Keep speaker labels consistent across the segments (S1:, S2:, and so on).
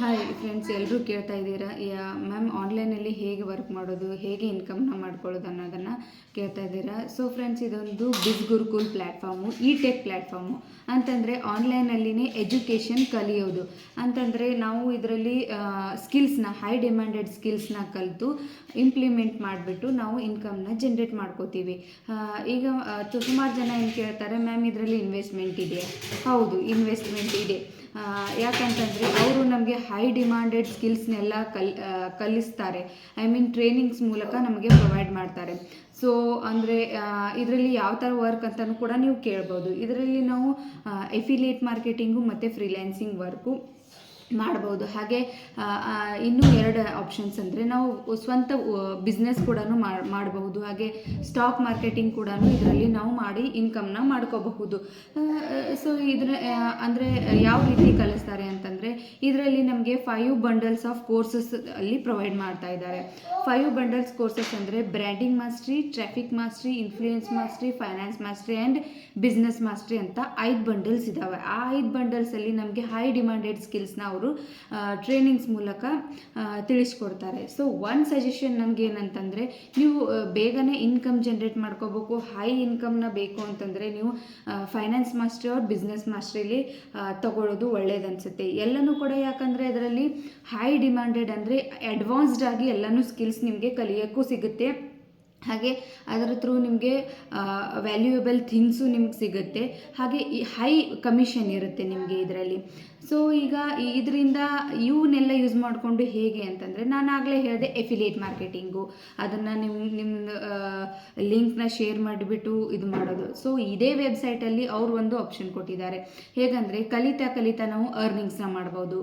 S1: Hi friends, ಎಲ್ಲರೂ ಕೇಳ್ತಾ ಇದ್ದೀರಾ ಮ್ಯಾಮ್ ಆನ್ಲೈನಲ್ಲಿ ಹೇಗೆ ವರ್ಕ್ ಮಾಡೋದು, ಹೇಗೆ ಇನ್ಕಮ್ನ ಮಾಡ್ಕೊಳ್ಳೋದು ಅನ್ನೋದನ್ನು ಕೇಳ್ತಾ ಇದ್ದೀರಾ. ಸೊ ಫ್ರೆಂಡ್ಸ್, ಇದೊಂದು ಬಿಸ್ ಗುರುಕುಲ್ ಪ್ಲ್ಯಾಟ್ಫಾರ್ಮು, ಟೆಕ್ ಪ್ಲ್ಯಾಟ್ಫಾರ್ಮು ಅಂತಂದರೆ ಆನ್ಲೈನಲ್ಲಿನೇ ಎಜುಕೇಷನ್ ಕಲಿಯೋದು ಅಂತಂದರೆ ನಾವು ಇದರಲ್ಲಿ ಸ್ಕಿಲ್ಸ್ನ, ಹೈ ಡಿಮ್ಯಾಂಡೆಡ್ ಸ್ಕಿಲ್ಸ್ನ ಕಲಿತು ಇಂಪ್ಲಿಮೆಂಟ್ ಮಾಡಿಬಿಟ್ಟು ನಾವು ಇನ್ಕಮ್ನ ಜನ್ರೇಟ್ ಮಾಡ್ಕೋತೀವಿ. ಈಗ ಸುಮಾರು ಜನ ಏನು ಕೇಳ್ತಾರೆ, ಮ್ಯಾಮ್ ಇದರಲ್ಲಿ ಇನ್ವೆಸ್ಟ್ಮೆಂಟ್ ಇದೆಯಾ? ಹೌದು, ಇನ್ವೆಸ್ಟ್ಮೆಂಟ್ ಇದೆ. ಯಾಕಂತಂದರೆ ಅವರು ನಮಗೆ ಹೈ ಡಿಮ್ಯಾಂಡೆಡ್ ಸ್ಕಿಲ್ಸ್ನೆಲ್ಲ ಕಲಿಸ್ತಾರೆ. ಟ್ರೈನಿಂಗ್ಸ್ ಮೂಲಕ ನಮಗೆ ಪ್ರೊವೈಡ್ ಮಾಡ್ತಾರೆ. ಸೊ ಅಂದರೆ ಇದರಲ್ಲಿ ಯಾವ ಥರ ವರ್ಕ್ ಅಂತಲೂ ಕೂಡ ನೀವು ಕೇಳ್ಬೋದು. ಇದರಲ್ಲಿ ನಾವು ಎಫಿಲಿಯೇಟ್ ಮಾರ್ಕೆಟಿಂಗು ಮತ್ತು ಫ್ರೀಲ್ಯಾನ್ಸಿಂಗ್ ವರ್ಕು ಮಾಡ್ಬೋದು. ಹಾಗೆ ಇನ್ನೂ ಎರಡು ಆಪ್ಷನ್ಸ್ ಅಂದರೆ ನಾವು ಸ್ವಂತ ಬಿಸ್ನೆಸ್ ಕೂಡ ಮಾಡಬಹುದು. ಹಾಗೆ ಸ್ಟಾಕ್ ಮಾರ್ಕೆಟಿಂಗ್ ಕೂಡ ಇದರಲ್ಲಿ ನಾವು ಮಾಡಿ ಇನ್ಕಮ್ನ ಮಾಡ್ಕೋಬಹುದು. ಸೊ ಇದರ ಅಂದರೆ ಯಾವ ರೀತಿ ಕಲಿಸ್ತಾರೆ ಅಂತಂದರೆ ಇದರಲ್ಲಿ ನಮಗೆ 5 ಬಂಡಲ್ಸ್ ಆಫ್ ಕೋರ್ಸಸ್ ಅಲ್ಲಿ ಪ್ರೊವೈಡ್ ಮಾಡ್ತಾ ಇದ್ದಾರೆ. 5 ಬಂಡಲ್ಸ್ ಕೋರ್ಸಸ್ ಅಂದರೆ branding mastery, traffic mastery, influence mastery, finance mastery and business mastery ಅಂತ 5 ಬಂಡಲ್ಸ್ ಇದ್ದಾವೆ. ಆ 5 ಬಂಡಲ್ಸಲ್ಲಿ ನಮಗೆ ಹೈ ಡಿಮ್ಯಾಂಡೆಡ್ ಸ್ಕಿಲ್ಸ್ನ ಅವರು ಟ್ರೈನಿಂಗ್ಸ್ ಮೂಲಕ ತಿಳಿಸ್ಕೊಡ್ತಾರೆ. ಸೊ ಒಂದು ಸಜೆಷನ್ ನಮಗೇನಂತಂದರೆ, ನೀವು ಬೇಗನೆ ಇನ್ಕಮ್ ಜನ್ರೇಟ್ ಮಾಡ್ಕೋಬೇಕು, ಹೈ ಇನ್ಕಮ್ನ ಬೇಕು ಅಂತಂದರೆ ನೀವು ಫೈನಾನ್ಸ್ ಮಾಸ್ಟ್ರಿ ಅವ್ರ ಬಿಸ್ನೆಸ್ ಮಾಸ್ಟ್ರಿಲಿ ತಗೊಳ್ಳೋದು ಒಳ್ಳೇದನ್ಸುತ್ತೆ. ಎಲ್ಲನೂ ಕೂಡ ಯಾಕಂದರೆ ಅದರಲ್ಲಿ ಹೈ ಡಿಮ್ಯಾಂಡೆಡ್ ಅಂದರೆ ಅಡ್ವಾನ್ಸ್ಡ್ ಆಗಿ ಎಲ್ಲನೂ ಸ್ಕಿಲ್ಸ್ ನಿಮಗೆ ಕಲಿಯೋಕ್ಕೂ ಸಿಗುತ್ತೆ. ಹಾಗೆ ಅದರ ಥ್ರೂ ನಿಮಗೆ ವ್ಯಾಲ್ಯೂಯಬಲ್ ಥಿಂಗ್ಸು ನಿಮ್ಗೆ ಸಿಗುತ್ತೆ. ಹಾಗೆ ಈ ಹೈ ಕಮಿಷನ್ ಇರುತ್ತೆ ನಿಮಗೆ ಇದರಲ್ಲಿ. ಸೊ ಈಗ ಇದರಿಂದ ಇವನ್ನೆಲ್ಲ ಯೂಸ್ ಮಾಡಿಕೊಂಡು ಹೇಗೆ ಅಂತಂದರೆ, ನಾನು ಆಗಲೇ ಹೇಳಿದೆ ಎಫಿಲಿಯೇಟ್ ಮಾರ್ಕೆಟಿಂಗು, ಅದನ್ನು ನಿಮ್ಮ ಲಿಂಕ್ನ ಶೇರ್ ಮಾಡಿಬಿಟ್ಟು ಇದು ಮಾಡೋದು. ಸೊ ಇದೇ ವೆಬ್ಸೈಟಲ್ಲಿ ಅವರು ಒಂದು ಆಪ್ಷನ್ ಕೊಟ್ಟಿದ್ದಾರೆ. ಹೇಗಂದರೆ ಕಲಿತಾ ನಾವು ಅರ್ನಿಂಗ್ಸ್ನ ಮಾಡ್ಬೋದು.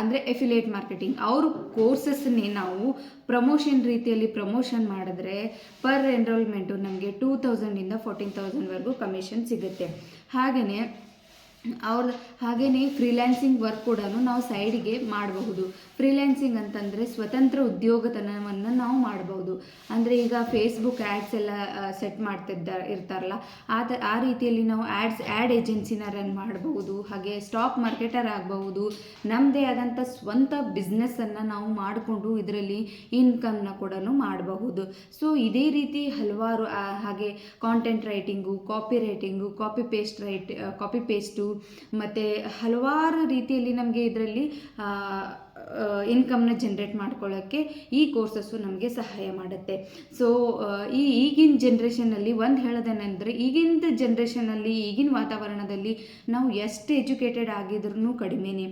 S1: ಅಂದರೆ ಎಫಿಲಿಯೇಟ್ ಮಾರ್ಕೆಟಿಂಗ್ ಅವರು ಕೋರ್ಸಸ್ನೇ ನಾವು ಪ್ರಮೋಷನ್ ರೀತಿಯಲ್ಲಿ ಪ್ರಮೋಷನ್ ಮಾಡಿದ್ರೆ ಪರ್ ಎನ್ರೋಲ್ಮೆಂಟು ನಮಗೆ 2000ಇಂದ 14,000ವರೆಗೂ ಕಮಿಷನ್ ಸಿಗುತ್ತೆ. ಹಾಗೆಯೇ ಫ್ರೀಲ್ಯಾನ್ಸಿಂಗ್ ವರ್ಕ್ ಕೂಡ ನಾವು ಸೈಡಿಗೆ ಮಾಡಬಹುದು. ಫ್ರೀಲ್ಯಾನ್ಸಿಂಗ್ ಅಂತಂದರೆ ಸ್ವತಂತ್ರ ಉದ್ಯೋಗತನವನ್ನು ನಾವು ಮಾಡಬಹುದು. ಅಂದರೆ ಈಗ ಫೇಸ್ಬುಕ್ ಆ್ಯಡ್ಸ್ ಎಲ್ಲ ಸೆಟ್ ಇರ್ತಾರಲ್ಲ, ಆ ರೀತಿಯಲ್ಲಿ ನಾವು ಆ್ಯಡ್ ಏಜೆನ್ಸಿನ ರನ್ ಮಾಡಬಹುದು. ಹಾಗೆ ಸ್ಟಾಕ್ ಮಾರ್ಕೆಟರ್ ಆಗಬಹುದು. ನಮ್ಮದೇ ಆದಂಥ ಸ್ವಂತ ಬಿಸ್ನೆಸ್ಸನ್ನು ನಾವು ಮಾಡಿಕೊಂಡು ಇದರಲ್ಲಿ ಇನ್ಕಮ್ನ ಕೂಡ ಮಾಡಬಹುದು. ಸೊ ಇದೇ ರೀತಿ ಹಲವಾರು ಹಾಗೆ ಕಾಂಟೆಂಟ್ ರೈಟಿಂಗು, ಕಾಪಿ ಪೇಸ್ಟು ಮತ್ತು ಹಲವಾರು ರೀತಿಯಲ್ಲಿ ನಮಗೆ ಇದರಲ್ಲಿ ಇನ್ಕಮ್ನ ಜನ್ರೇಟ್ ಮಾಡ್ಕೊಳ್ಳೋಕ್ಕೆ ಈ ಕೋರ್ಸಸ್ಸು ನಮಗೆ ಸಹಾಯ ಮಾಡುತ್ತೆ. ಸೊ ಈಗಿನ ಜನ್ರೇಷನಲ್ಲಿ ಒಂದು ಹೇಳೋದೇನೆಂದರೆ, ಈಗಿನ ಜನ್ರೇಷನಲ್ಲಿ ಈಗಿನ ವಾತಾವರಣದಲ್ಲಿ ನಾವು ಎಷ್ಟು ಎಜುಕೇಟೆಡ್ ಆಗಿದ್ರೂ ಕಡಿಮೆನೇ.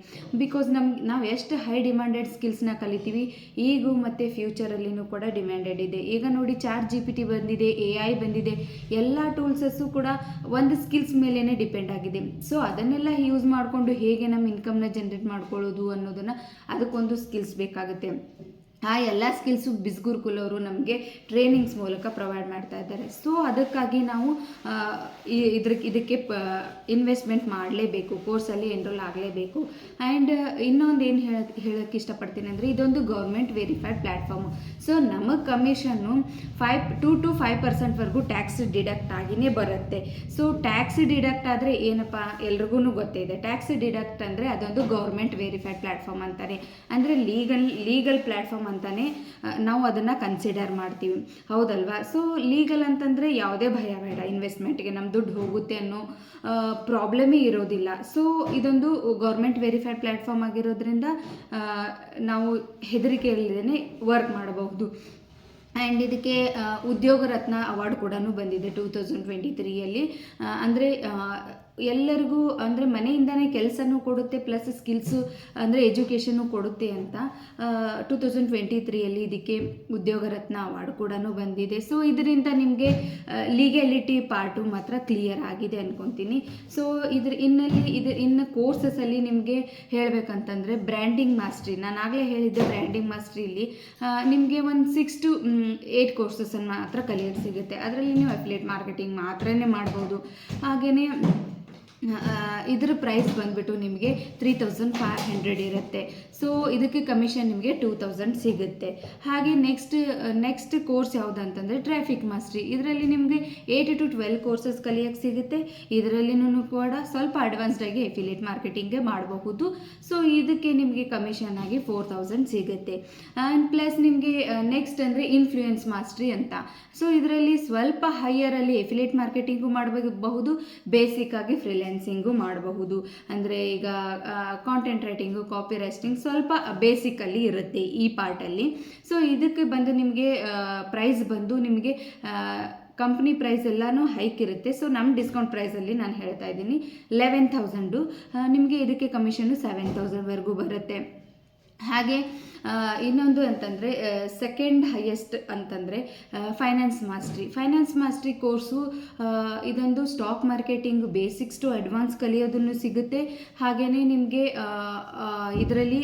S1: ಬಿಕಾಸ್ ನಾವು ಎಷ್ಟು ಹೈ ಡಿಮ್ಯಾಂಡೆಡ್ ಸ್ಕಿಲ್ಸ್ನ ಕಲಿತೀವಿ, ಈಗೂ ಮತ್ತು ಫ್ಯೂಚರಲ್ಲಿನೂ ಕೂಡ ಡಿಮ್ಯಾಂಡೆಡ್ ಇದೆ. ಈಗ ನೋಡಿ, ChatGPT ಬಂದಿದೆ, AI ಬಂದಿದೆ, ಎಲ್ಲ ಟೂಲ್ಸಸ್ಸು ಕೂಡ ಒಂದು ಸ್ಕಿಲ್ಸ್ ಮೇಲೇ ಡಿಪೆಂಡ್ ಆಗಿದೆ. ಸೊ ಅದನ್ನೆಲ್ಲ ಯೂಸ್ ಮಾಡಿಕೊಂಡು ಹೇಗೆ ನಮ್ಮ ಇನ್ಕಮ್ನ ಜನ್ರೇಟ್ ಮಾಡ್ಕೊಳ್ಳೋದು ಅನ್ನೋದನ್ನು, ಅದಕ್ಕೊಂದು ಸ್ಕಿಲ್ಸ್ ಬೇಕಾಗುತ್ತೆ. ಆ ಎಲ್ಲ ಸ್ಕಿಲ್ಸು ಬಿಸ್ ಗುರುಕುಲ್ ಅವರು ನಮಗೆ ಟ್ರೈನಿಂಗ್ಸ್ ಮೂಲಕ ಪ್ರೊವೈಡ್ ಮಾಡ್ತಾ ಇದ್ದಾರೆ. ಸೊ ಅದಕ್ಕಾಗಿ ನಾವು ಇದಕ್ಕೆ ಇನ್ವೆಸ್ಟ್ಮೆಂಟ್ ಮಾಡಲೇಬೇಕು, ಕೋರ್ಸಲ್ಲಿ ಎನ್ರೋಲ್ ಆಗಲೇಬೇಕು. ಆ್ಯಂಡ್ ಇನ್ನೊಂದು ಏನು ಹೇಳೋಕ್ಕೆ ಇಷ್ಟಪಡ್ತೀನಿ ಅಂದರೆ, ಇದೊಂದು ಗೌರ್ಮೆಂಟ್ ವೆರಿಫೈಡ್ ಪ್ಲ್ಯಾಟ್ಫಾರ್ಮು. ಸೊ ನಮಗೆ ಕಮಿಷನ್ನು 2 to 5% ಟ್ಯಾಕ್ಸ್ ಡಿಡಕ್ಟ್ ಆಗಿಯೇ ಬರುತ್ತೆ. ಸೊ ಟ್ಯಾಕ್ಸ್ ಡಿಡಕ್ಟ್ ಆದರೆ ಏನಪ್ಪ, ಎಲ್ರಿಗೂ ಗೊತ್ತಿದೆ. ಟ್ಯಾಕ್ಸ್ ಡಿಡಕ್ಟ್ ಅಂದರೆ ಅದೊಂದು ಗೌರ್ಮೆಂಟ್ ವೆರಿಫೈಡ್ ಪ್ಲ್ಯಾಟ್ಫಾರ್ಮ್ ಅಂತಾರೆ. ಅಂದರೆ ಲೀಗಲ್ ಪ್ಲ್ಯಾಟ್ಫಾರ್ಮ್ ಅಂತಾನೆ ನಾವು ಅದನ್ನು ಕನ್ಸಿಡರ್ ಮಾಡ್ತೀವಿ, ಹೌದಲ್ವಾ? ಸೊ ಲೀಗಲ್ ಅಂತಂದರೆ ಯಾವುದೇ ಭಯ ಬೇಡ, ಇನ್ವೆಸ್ಟ್ಮೆಂಟ್ಗೆ ನಮ್ಮ ದುಡ್ಡು ಹೋಗುತ್ತೆ ಅನ್ನೋ ಪ್ರಾಬ್ಲಮೇ ಇರೋದಿಲ್ಲ. ಸೊ ಇದೊಂದು ಗೌರ್ಮೆಂಟ್ ವೆರಿಫೈಡ್ ಪ್ಲ್ಯಾಟ್ಫಾರ್ಮ್ ಆಗಿರೋದ್ರಿಂದ ನಾವು ಹೆದರಿಕೆ ಇಲ್ಲದೇ ವರ್ಕ್ ಮಾಡಬಹುದು. ಆ್ಯಂಡ್ ಇದಕ್ಕೆ ಉದ್ಯೋಗ ರತ್ನ ಅವಾರ್ಡ್ ಕೂಡ ಬಂದಿದೆ 2023ಯಲ್ಲಿ. ಅಂದರೆ ಎಲ್ಲರಿಗೂ ಅಂದರೆ ಮನೆಯಿಂದನೇ ಕೆಲಸನೂ ಕೊಡುತ್ತೆ, ಪ್ಲಸ್ ಸ್ಕಿಲ್ಸು ಅಂದರೆ ಎಜುಕೇಷನ್ನು ಕೊಡುತ್ತೆ ಅಂತ 2023ಯಲ್ಲಿ ಇದಕ್ಕೆ ಉದ್ಯೋಗ ರತ್ನ ಅವಾರ್ಡ್ ಕೂಡ ಬಂದಿದೆ. ಸೊ ಇದರಿಂದ ನಿಮಗೆ ಲೀಗ್ಯಾಲಿಟಿ ಪಾರ್ಟು ಮಾತ್ರ ಕ್ಲಿಯರ್ ಆಗಿದೆ ಅಂದ್ಕೊತೀನಿ. ಸೊ ಇನ್ನು ಕೋರ್ಸಸಲ್ಲಿ ನಿಮಗೆ ಹೇಳಬೇಕಂತಂದರೆ ಬ್ರ್ಯಾಂಡಿಂಗ್ ಮಾಸ್ಟ್ರಿ, ನಾನು ಆಗಲೇ ಹೇಳಿದ್ದೆ, ಬ್ರ್ಯಾಂಡಿಂಗ್ ಮಾಸ್ಟ್ರಿಲಿ ನಿಮಗೆ ಒಂದು 6 to 8 ಕೋರ್ಸಸನ್ನು ಮಾತ್ರ ಕಲಿಯೋಕ್ಕೆ ಸಿಗುತ್ತೆ. ಅದರಲ್ಲಿ ನೀವು ಅಫಿಲಿಯೇಟ್ ಮಾರ್ಕೆಟಿಂಗ್ ಮಾತ್ರನೇ ಮಾಡ್ಬೋದು. ಹಾಗೆಯೇ ಇದರ ಪ್ರೈಸ್ ಬಂದುಬಿಟ್ಟು ನಿಮಗೆ 3500 ಇರುತ್ತೆ. ಸೊ ಇದಕ್ಕೆ ಕಮಿಷನ್ ನಿಮಗೆ 2000 ಸಿಗುತ್ತೆ. ಹಾಗೆ ನೆಕ್ಸ್ಟ್ ಕೋರ್ಸ್ ಯಾವುದಂತಂದರೆ ಟ್ರಾಫಿಕ್ ಮಾಸ್ಟ್ರಿ. ಇದರಲ್ಲಿ ನಿಮಗೆ 8 to 12 ಕೋರ್ಸಸ್ ಕಲಿಯೋಕ್ಕೆ ಸಿಗುತ್ತೆ. ಇದರಲ್ಲಿನೂ ಕೂಡ ಸ್ವಲ್ಪ ಅಡ್ವಾನ್ಸ್ಡಾಗಿ ಎಫಿಲಿಯೇಟ್ ಮಾರ್ಕೆಟಿಂಗೇ ಮಾಡಬಹುದು. ಸೊ ಇದಕ್ಕೆ ನಿಮಗೆ ಕಮಿಷನ್ ಆಗಿ 4000 ಸಿಗುತ್ತೆ. ಆ್ಯಂಡ್ ಪ್ಲಸ್ ನಿಮಗೆ ನೆಕ್ಸ್ಟ್ ಅಂದರೆ ಇನ್ಫ್ಲೂಯೆನ್ಸ್ ಮಾಸ್ಟ್ರಿ ಅಂತ. ಸೊ ಇದರಲ್ಲಿ ಸ್ವಲ್ಪ ಹೈಯರಲ್ಲಿ ಎಫಿಲಿಯೇಟ್ ಮಾರ್ಕೆಟಿಂಗು ಮಾಡಬಹುದು, ಬೇಸಿಕ್ ಆಗಿ ಫ್ರೀಲ್ಯಾನ್ಸಿಂಗು ಮಾಡಬಹುದು. ಅಂದರೆ ಈಗ ಕಾಂಟೆಂಟ್ ರೈಟಿಂಗು, ಕಾಪಿ ರೈಟಿಂಗ್ ಸ್ವಲ್ಪ ಬೇಸಿಕಲ್ಲಿ ಇರುತ್ತೆ ಈ ಪಾರ್ಟಲ್ಲಿ. ಸೊ ಇದಕ್ಕೆ ಬಂದು ನಿಮಗೆ ಪ್ರೈಸ್ ಬಂದು ನಿಮಗೆ ಕಂಪ್ನಿ ಪ್ರೈಸ್ ಎಲ್ಲನೂ ಹೈಕ್ ಇರುತ್ತೆ. ಸೊ ನಮ್ಮ ಡಿಸ್ಕೌಂಟ್ ಪ್ರೈಸಲ್ಲಿ ನಾನು ಹೇಳ್ತಾ ಇದ್ದೀನಿ 11,000. ನಿಮಗೆ ಇದಕ್ಕೆ ಕಮಿಷನ್ನು 7,000ವರೆಗೂ ಬರುತ್ತೆ. ಹಾಗೆ ಇನ್ನೊಂದು ಅಂತಂದರೆ ಸೆಕೆಂಡ್ ಹೈಯೆಸ್ಟ್ ಅಂತಂದರೆ ಫೈನಾನ್ಸ್ ಮಾಸ್ಟ್ರಿ ಕೋರ್ಸು. ಇದೊಂದು stock marketing basics to advance ಕಲಿಯೋದನ್ನು ಸಿಗುತ್ತೆ. ಹಾಗೆಯೇ ನಿಮಗೆ ಇದರಲ್ಲಿ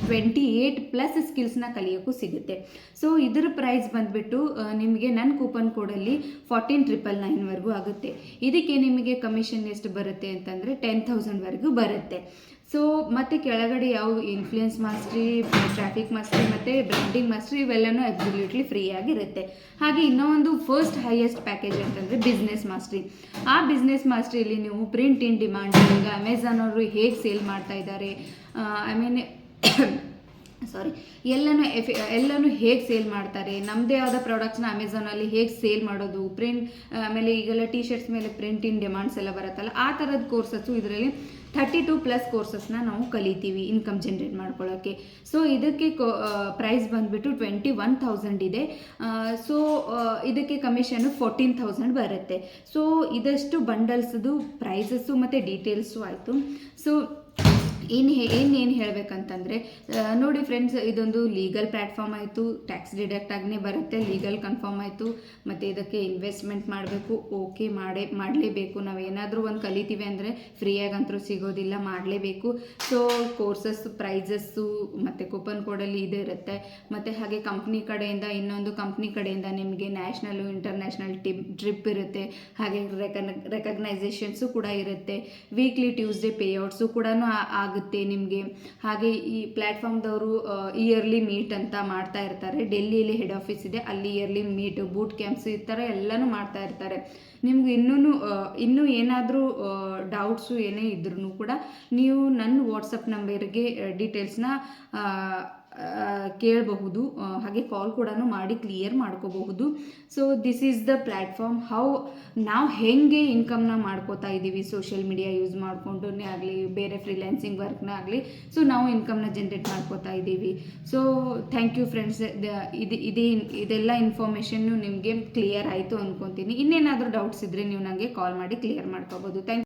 S1: 28+ ಸ್ಕಿಲ್ಸ್ನ ಕಲಿಯೋಕ್ಕೂ ಸಿಗುತ್ತೆ. ಸೊ ಇದರ ಪ್ರೈಸ್ ಬಂದುಬಿಟ್ಟು ನಿಮಗೆ ನನ್ನ ಕೂಪನ್ ಕೋಡಲ್ಲಿ 14,999ವರೆಗೂ ಆಗುತ್ತೆ. ಇದಕ್ಕೆ ನಿಮಗೆ ಕಮಿಷನ್ ಎಷ್ಟು ಬರುತ್ತೆ ಅಂತಂದರೆ 10,000ವರೆಗೂ ಬರುತ್ತೆ. ಸೊ ಮತ್ತು ಕೆಳಗಡೆ ಯಾವ ಇನ್ಫ್ಲೂಯೆನ್ಸ್ ಮಾಸ್ಟ್ರಿ, ಟ್ರಾಫಿಕ್ ಮಾಸ್ಟ್ರಿ ಮತ್ತು ಬ್ರ್ಯಾಂಡಿಂಗ್ ಮಾಸ್ಟ್ರಿ ಇವೆಲ್ಲನೂ ಅಬ್ಸಲ್ಯೂಟ್ಲಿ ಫ್ರೀ ಆಗಿರುತ್ತೆ. ಹಾಗೆ ಇನ್ನೂ ಒಂದು ಫಸ್ಟ್ ಹೈಯೆಸ್ಟ್ ಪ್ಯಾಕೇಜ್ ಅಂತಂದರೆ ಬಿಸ್ನೆಸ್ ಮಾಸ್ಟ್ರಿ. ಆ ಬಿಸ್ನೆಸ್ ಮಾಸ್ಟ್ರಿಯಲ್ಲಿ ನೀವು ಪ್ರಿಂಟ್ ಇನ್ ಡಿಮಾಂಡ್, ಈಗ ಅಮೆಝಾನ್ ಅವರು ಹೇಗೆ ಸೇಲ್ ಮಾಡ್ತಾ ಇದ್ದಾರೆ, ಎಲ್ಲನೂ ಹೇಗೆ ಸೇಲ್ ಮಾಡ್ತಾರೆ, ನಮ್ಮದೇ ಆದ ಪ್ರಾಡಕ್ಟ್ಸ್ನ ಅಮೆಝಾನಲ್ಲಿ ಹೇಗೆ ಸೇಲ್ ಮಾಡೋದು, ಆಮೇಲೆ ಈಗೆಲ್ಲ ಟಿ ಶರ್ಟ್ಸ್ ಮೇಲೆ ಪ್ರಿಂಟ್ ಇನ್ ಡಿಮಾಂಡ್ಸ್ ಎಲ್ಲ ಬರುತ್ತಲ್ಲ, ಆ ಥರದ ಕೋರ್ಸಸ್ಸು ಇದರಲ್ಲಿ 32+ ಕೋರ್ಸಸ್ನ ನಾವು ಕಲಿತೀವಿ ಇನ್ಕಮ್ ಜನ್ರೇಟ್ ಮಾಡ್ಕೊಳ್ಳೋಕ್ಕೆ. ಸೊ ಇದಕ್ಕೆ ಪ್ರೈಸ್ ಬಂದುಬಿಟ್ಟು 21,000 ಇದೆ. ಸೊ ಇದಕ್ಕೆ ಕಮಿಷನ್ನು 14,000 ಬರುತ್ತೆ. ಸೊ ಇದಷ್ಟು ಬಂಡಲ್ಸ್ದು ಪ್ರೈಸಸ್ಸು ಮತ್ತು ಡೀಟೇಲ್ಸು ಆಯಿತು. ಸೊ ಏನು ಹೇಳಬೇಕಂತಂದರೆ ನೋಡಿ ಫ್ರೆಂಡ್ಸ್, ಇದೊಂದು ಲೀಗಲ್ ಪ್ಲ್ಯಾಟ್ಫಾರ್ಮ್ ಆಯಿತು, ಟ್ಯಾಕ್ಸ್ ಡಿಡಕ್ಟ್ ಆಗೇ ಬರುತ್ತೆ, ಲೀಗಲ್ ಕನ್ಫರ್ಮ್ ಆಯಿತು. ಮತ್ತು ಇದಕ್ಕೆ ಇನ್ವೆಸ್ಟ್ಮೆಂಟ್ ಮಾಡಬೇಕು, ಓಕೆ ಮಾಡಲೇಬೇಕು. ನಾವು ಏನಾದರೂ ಒಂದು ಕಲಿತೀವಿ ಅಂದರೆ ಫ್ರೀಯಾಗಂತೂ ಸಿಗೋದಿಲ್ಲ, ಮಾಡಲೇಬೇಕು. ಸೊ ಕೋರ್ಸಸ್ ಪ್ರೈಸಸ್ಸು ಮತ್ತು ಕೂಪನ್ ಕೋಡಲ್ಲಿ ಇದು ಇರುತ್ತೆ. ಮತ್ತು ಹಾಗೆ ಇನ್ನೊಂದು ಕಂಪ್ನಿ ಕಡೆಯಿಂದ ನಿಮಗೆ ನ್ಯಾಷನಲ್ಲು ಇಂಟರ್ನ್ಯಾಷನಲ್ ಟ್ರಿಪ್ ಇರುತ್ತೆ. ಹಾಗೆ ರೆಕಗ್ನೈಸೇಷನ್ಸು ಕೂಡ ಇರುತ್ತೆ. ವೀಕ್ಲಿ ಟ್ಯೂಸ್ಡೇ ಪೇಔಟ್ಸು ಕೂಡ ಆಗುತ್ತೆ ನಿಮಗೆ. ಹಾಗೆ ಈ ಪ್ಲ್ಯಾಟ್ಫಾರ್ಮ್ದವರು ಇಯರ್ಲಿ ಮೀಟ್ ಅಂತ ಮಾಡ್ತಾ ಇರ್ತಾರೆ. ಡೆಲ್ಲಿಯಲ್ಲಿ ಹೆಡ್ ಆಫೀಸ್ ಇದೆ, ಅಲ್ಲಿ ಇಯರ್ಲಿ ಮೀಟ್, ಬೂಟ್ ಕ್ಯಾಂಪ್ಸ್ ಈ ಥರ ಎಲ್ಲನೂ ಮಾಡ್ತಾ ಇರ್ತಾರೆ. ನಿಮ್ಗೆ ಇನ್ನೂ ಏನಾದರೂ ಡೌಟ್ಸು ಏನೇ ಇದ್ರೂ ಕೂಡ ನೀವು ನನ್ನ ವಾಟ್ಸಪ್ ನಂಬರ್ಗೆ ಡೀಟೇಲ್ಸ್ನ ಕೇಳಬಹುದು. ಹಾಗೆ ಕಾಲ್ ಕೂಡ ಮಾಡಿ ಕ್ಲಿಯರ್ ಮಾಡ್ಕೋಬಹುದು. So this is the platform ನಾವು ಹೇಗೆ ಇನ್ಕಮ್ನ ಮಾಡ್ಕೋತಾ ಇದ್ದೀವಿ ಸೋಷಿಯಲ್ ಮೀಡಿಯಾ ಯೂಸ್ ಮಾಡ್ಕೊಂಡೇ ಆಗಲಿ, ಬೇರೆ ಫ್ರೀಲ್ಯಾನ್ಸಿಂಗ್ ವರ್ಕ್ನ ಆಗಲಿ. ಸೊ ನಾವು ಇನ್ಕಮ್ನ ಜನ್ರೇಟ್ ಮಾಡ್ಕೋತಾ ಇದ್ದೀವಿ. So thank you friends. ಇದೆಲ್ಲ ಇನ್ಫಾರ್ಮೇಷನ್ನು ನಿಮಗೆ ಕ್ಲಿಯರ್ ಆಯಿತು ಅಂದ್ಕೊತೀನಿ. ಇನ್ನೇನಾದರೂ ಡೌಟ್ಸ್ ಇದ್ದರೆ ನೀವು ನನಗೆ ಕಾಲ್ ಮಾಡಿ ಕ್ಲಿಯರ್ ಮಾಡ್ಕೋಬೋದು. Thank you.